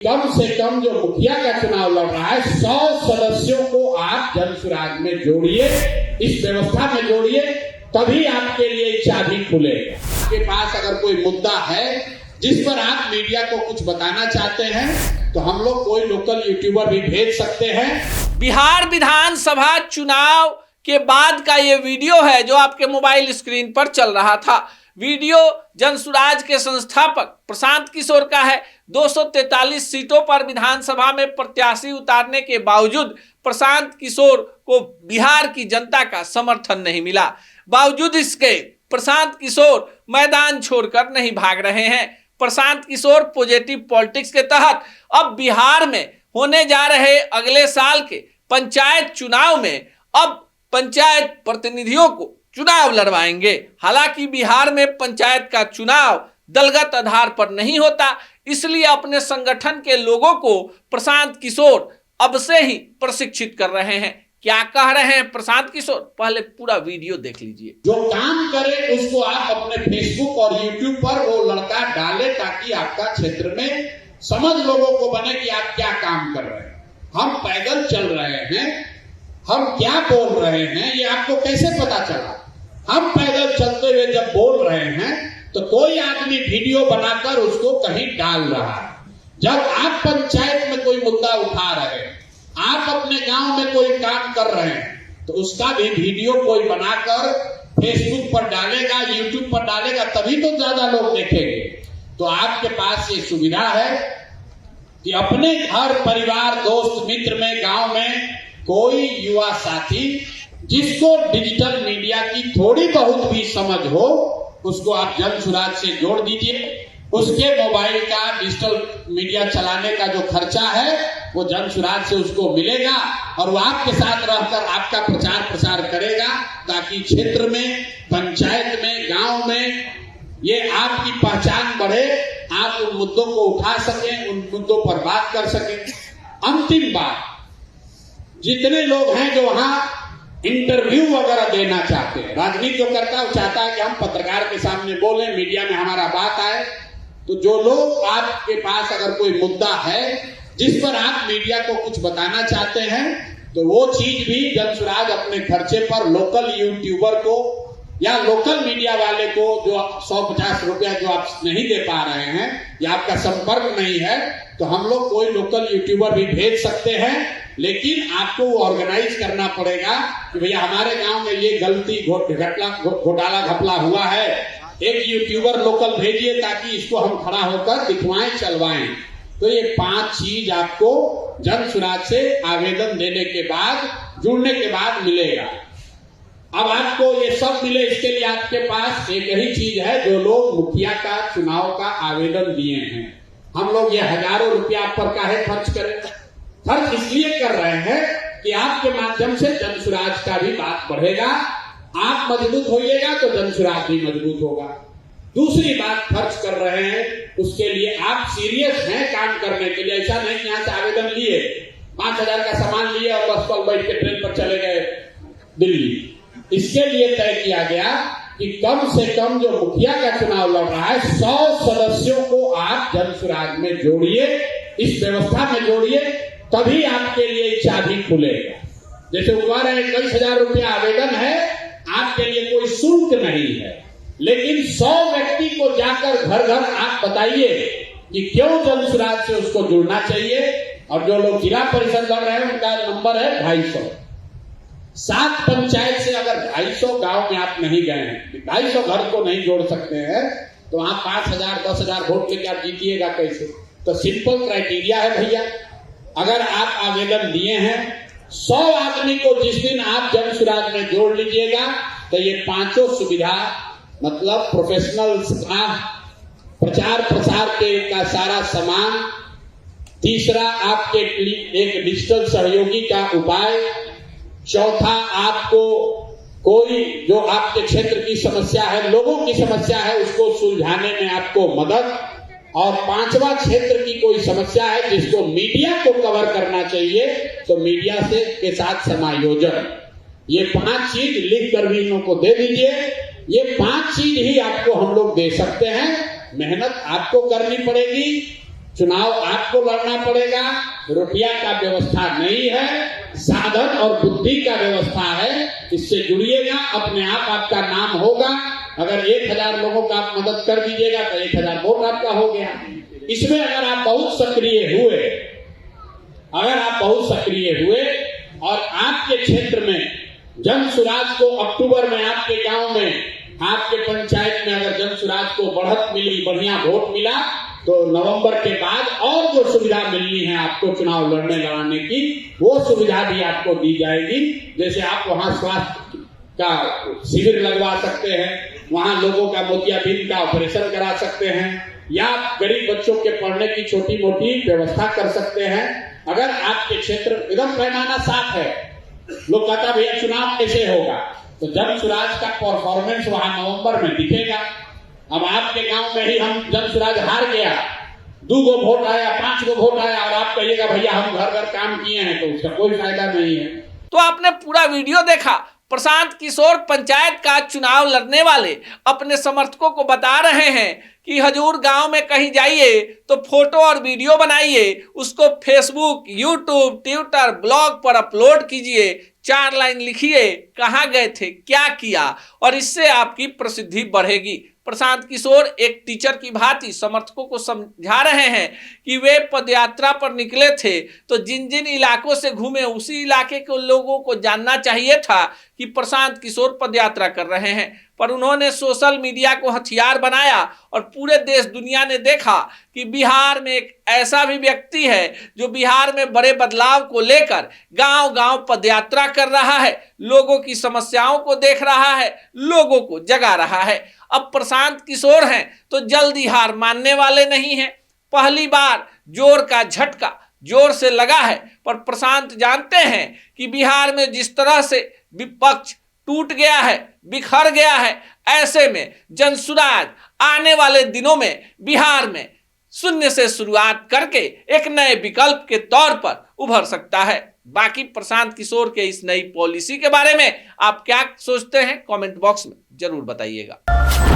कम से कम जो मुखिया का चुनाव लड़ रहा है 100 सदस्यों को आप जन सुराज में जोड़िए, इस व्यवस्था में जोड़िए, तभी आपके लिए चाबी खुलेगा। आपके पास अगर कोई मुद्दा है जिस पर आप मीडिया को कुछ बताना चाहते हैं तो हम लोग कोई लोकल यूट्यूबर भी भेज सकते हैं। बिहार विधानसभा चुनाव के बाद का ये वीडियो है जो आपके मोबाइल स्क्रीन पर चल रहा था। वीडियो जनसुराज के संस्थापक प्रशांत किशोर का है। 243 सीटों पर विधानसभा में प्रत्याशी उतारने के बावजूद प्रशांत किशोर को बिहार की जनता का समर्थन नहीं मिला। बावजूद इसके प्रशांत किशोर मैदान छोड़कर नहीं भाग रहे हैं। प्रशांत किशोर पॉजिटिव पॉलिटिक्स के तहत अब बिहार में होने जा रहे अगले साल के पंचायत चुनाव में अब पंचायत प्रतिनिधियों को चुनाव लड़वाएंगे। हालांकि बिहार में पंचायत का चुनाव दलगत आधार पर नहीं होता, इसलिए अपने संगठन के लोगों को प्रशांत किशोर अब से ही प्रशिक्षित कर रहे हैं। क्या कह रहे हैं प्रशांत किशोर, पहले पूरा वीडियो देख लीजिए। जो काम करे उसको आप अपने फेसबुक और यूट्यूब पर वो लड़का डाले ताकि आपका क्षेत्र में समझ लोगों को बने कि आप क्या काम कर रहे हैं। हम पैदल चल रहे हैं, हम क्या बोल रहे हैं ये आपको कैसे पता चला? हम पैदल चलते हुए जब बोल रहे हैं तो कोई आदमी वीडियो बनाकर उसको कहीं डाल रहा है। जब आप पंचायत में कोई मुद्दा उठा रहे हैं, आप अपने गांव में कोई काम कर रहे हैं तो उसका भी वीडियो कोई बनाकर फेसबुक पर डालेगा, यूट्यूब पर डालेगा, तभी तो ज्यादा लोग देखेंगे। तो आपके पास ये सुविधा है कि अपने घर परिवार दोस्त मित्र में गांव में कोई युवा साथी जिसको डिजिटल मीडिया की थोड़ी बहुत भी समझ हो उसको आप जनसुराज से जोड़ दीजिए। उसके मोबाइल का डिजिटल मीडिया चलाने का जो खर्चा है वो जनसुराज से उसको मिलेगा और वो आपके साथ रहकर आपका प्रचार प्रसार करेगा ताकि क्षेत्र में, पंचायत में, गांव में ये आपकी पहचान बढ़े, आप उन मुद्दों को उठा सकें, उन मुद्दों पर बात कर सकें। अंतिम बात, जितने लोग हैं जो वहां इंटरव्यू वगैरह देना चाहते हैं, राजनीति जो करता है वो चाहता है कि हम पत्रकार के सामने बोले, मीडिया में हमारा बात आए, तो जो लोग आपके पास अगर कोई मुद्दा है जिस पर आप मीडिया को कुछ बताना चाहते हैं तो वो चीज भी जनसुराज अपने खर्चे पर लोकल यूट्यूबर को या लोकल मीडिया वाले को जो 150 रुपया जो आप नहीं दे पा रहे हैं या आपका संपर्क नहीं है तो हम लोग कोई लोकल यूट्यूबर भी भेज सकते हैं, लेकिन आपको वो ऑर्गेनाइज करना पड़ेगा कि भैया हमारे गांव में ये गलती घोटाला घपला हुआ है, एक यूट्यूबर लोकल भेजिए ताकि इसको हम खड़ा होकर दिखवाएं, चलवाएं। तो ये 5 चीज आपको जनसुराज से आवेदन देने के बाद, जुड़ने के बाद मिलेगा। अब आपको ये सब मिले इसके लिए आपके पास एक ही चीज है, जो लोग मुखिया का चुनाव का आवेदन दिए हैं, हम लोग ये हजारों रुपया आप पर काहे खर्च करें? खर्च इसलिए कर रहे हैं कि आपके माध्यम से जनसुराज का भी बात बढ़ेगा, आप मजबूत होइएगा तो जनसुराज भी मजबूत होगा। दूसरी बात खर्च कर रहे हैं उसके लिए आप सीरियस हैं काम करने के लिए। ऐसा नहीं यहाँ से आवेदन लिए, 5000 का सामान लिए और बस कल बैठ के ट्रेन पर चले गए दिल्ली। इसके लिए तय किया गया कि कम से कम जो मुखिया का चुनाव लड़ रहा है 100 सदस्यों को आप जनसुराज में जोड़िए, इस व्यवस्था में जोड़िए, तभी आपके लिए चाबी खुलेगा। जैसे ऊपर है 21,000 रुपया आवेदन है, आपके लिए कोई शुल्क नहीं है, लेकिन 100 व्यक्ति को जाकर घर घर आप बताइए कि क्यों जनसुराज से उसको जुड़ना चाहिए। और जो लोग जिला परिषद लड़ रहे हैं उनका नंबर है 250। 7 पंचायत से अगर 250 गांव में आप नहीं गए हैं, 250 घर को नहीं जोड़ सकते हैं तो वहां 5,000 10,000 वोट लेके आप जीतिएगा कैसे? तो सिंपल क्राइटेरिया है भैया, अगर आप आवेदन दिए हैं 100 आदमी को जिस दिन आप जनसुराज में जोड़ लीजिएगा तो ये 5 सुविधा, मतलब प्रोफेशनल स्टाफ, प्रचार प्रसार के का सारा सामान, तीसरा आपके एक डिजिटल सहयोगी का उपाय, चौथा आपको कोई जो आपके क्षेत्र की समस्या है, लोगों की समस्या है, उसको सुलझाने में आपको मदद, और 5वां क्षेत्र की कोई समस्या है जिसको मीडिया को कवर करना चाहिए तो मीडिया से के साथ समायोजन। ये 5 चीज लिख कर भी इन लोगों को दे दीजिए। ये 5 चीज ही आपको हम लोग दे सकते हैं, मेहनत आपको करनी पड़ेगी। चुनाव आपको लड़ना पड़ेगा, रुपया का व्यवस्था नहीं है, साधन और बुद्धि का व्यवस्था है। इससे जुड़िएगा, अपने आप आपका नाम होगा। अगर 1000 लोगों का आप मदद कर दीजिएगा तो 1000 वोट आपका हो गया। इसमें अगर आप बहुत सक्रिय हुए और आपके क्षेत्र में जन सुराज को अक्टूबर में आपके गांव में, आपके पंचायत में अगर जन सुराज को बढ़त मिली, बढ़िया वोट मिला, तो नवंबर के बाद और जो सुविधा मिलनी है आपको चुनाव लड़ाने की, वो सुविधा भी आपको दी जाएगी। जैसे आप वहां स्वास्थ्य का शिविर लगवा सकते हैं, वहां लोगों का मोतियाबिंद का ऑपरेशन करा सकते हैं, या गरीब बच्चों के पढ़ने की छोटी मोटी व्यवस्था कर सकते हैं। अगर आपके क्षेत्र एकदम पैमाना साफ है, लोग कहता भैया चुनाव कैसे होगा, तो जन सुराज का परफॉर्मेंस वहां नवंबर में दिखेगा। अब आपके गांव में ही हम जन सुराज हार गया, 2 गो वोट आया, 5 गो वोट आया, और आप कहिएगा भैया हम घर घर काम किए हैं, तो उसका कोई फायदा नहीं है। तो आपने पूरा वीडियो देखा। प्रशांत किशोर पंचायत का चुनाव लड़ने वाले अपने समर्थकों को बता रहे हैं कि हजूर गांव में कहीं जाइए तो फोटो और वीडियो बनाइए, उसको फेसबुक, यूट्यूब, ट्विटर, ब्लॉग पर अपलोड कीजिए, 4 लाइन लिखिए, कहाँ गए थे, क्या किया, और इससे आपकी प्रसिद्धि बढ़ेगी। प्रशांत किशोर एक टीचर की भांति समर्थकों को समझा रहे हैं कि वे पदयात्रा पर निकले थे तो जिन जिन इलाकों से घूमे उसी इलाके के लोगों को जानना चाहिए था कि प्रशांत किशोर पदयात्रा कर रहे हैं, पर उन्होंने सोशल मीडिया को हथियार बनाया और पूरे देश दुनिया ने देखा कि बिहार में एक ऐसा भी व्यक्ति है जो बिहार में बड़े बदलाव को लेकर गांव-गांव पदयात्रा कर रहा है, लोगों की समस्याओं को देख रहा है, लोगों को जगा रहा है। अब प्रशांत किशोर हैं तो जल्दी हार मानने वाले नहीं हैं। पहली बार जोर का झटका जोर से लगा है, पर प्रशांत जानते हैं कि बिहार में जिस तरह से विपक्ष टूट गया है, बिखर गया है, ऐसे में जनसुराज आने वाले दिनों में बिहार में शून्य से शुरुआत करके एक नए विकल्प के तौर पर उभर सकता है। बाकी प्रशांत किशोर के इस नई पॉलिसी के बारे में आप क्या सोचते हैं, कमेंट बॉक्स में जरूर बताइएगा।